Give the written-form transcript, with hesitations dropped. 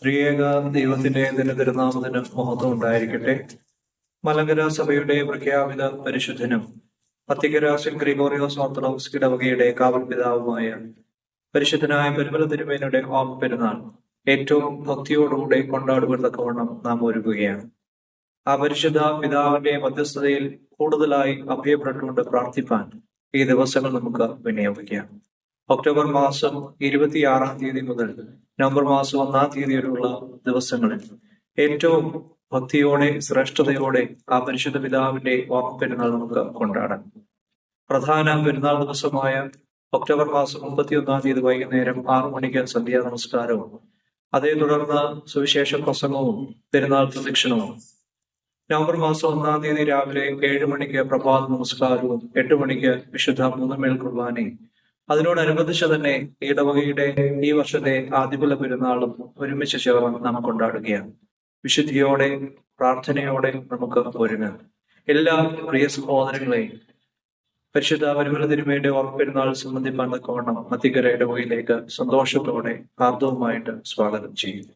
ത്രിയേക ദൈവത്തിന്റെ തിരുനാമത്തിന് മഹത്വം ഉണ്ടായിരിക്കട്ടെ. മലങ്കര സഭയുടെ പ്രഖ്യാപിത പരിശുദ്ധനും അത്തിക്കര സെന്റ് ഗ്രിഗോറിയോസ് ഓർത്തഡോക്സ് ഇടവകയുടെ കാവൽ പിതാവുമായ പരിശുദ്ധനായ പരിമല തിരുമേനിയുടെ ഓർമ്മ പെരുന്നാൾ ഏറ്റവും ഭക്തിയോടുകൂടെ കൊണ്ടാടുവതക്കവണ്ണം നാം ഒരുങ്ങുകയാണ്. ആ പരിശുദ്ധ പിതാവിന്റെ മധ്യസ്ഥതയിൽ കൂടുതലായി അഭയപ്പെട്ടുകൊണ്ട് പ്രാർത്ഥിപ്പാൻ ഈ ദിവസങ്ങൾ നമുക്ക് വിനിയോഗിക്കാം. ഒക്ടോബർ മാസം 26 മുതൽ നവംബർ മാസം 1 വരെയുള്ള ദിവസങ്ങളിൽ ഏറ്റവും ഭക്തിയോടെ ശ്രേഷ്ഠതയോടെ ആ പരിശുദ്ധ പിതാവിന്റെ ഓർമ്മ പെരുന്നാൾ നമുക്ക് കൊണ്ടാടാം. പ്രധാന പെരുന്നാൾ ദിവസമായ ഒക്ടോബർ മാസം 31 വൈകുന്നേരം 6 മണിക്ക് സന്ധ്യാ നമസ്കാരവും അതേ തുടർന്ന് സുവിശേഷ പ്രസംഗവും പെരുന്നാൾ പ്രദക്ഷിണവും, നവംബർ മാസം 1 രാവിലെ 7 മണിക്ക് പ്രഭാത നമസ്കാരവും 8 മണിക്ക് വിശുദ്ധ മൂന്നമേൽ കുർബാനയും അതിനോടനുബന്ധിച്ച് തന്നെ ഇടവകയുടെ ഈ വർഷത്തെ ആദ്യകുല പെരുന്നാളും ഒരുമിച്ച് ചേർന്ന് നാം കൊണ്ടാടുകയാണ്. വിശുദ്ധിയോടെ പ്രാർത്ഥനയോടെ നമുക്ക് ഒരുങ്ങാം. എല്ലാ പ്രിയ സഹോദരങ്ങളെയും പരിശുദ്ധ പരിമല തിരുമേനിയുടെ ഓർമ്മ പെരുന്നാൾ സംബന്ധിപ്പാൻ തക്കവണ്ണം അത്തിക്കര ഇടവകയിലേക്ക് സന്തോഷത്തോടെ ആർദ്രവുമായിട്ട് സ്വാഗതം ചെയ്യുന്നു.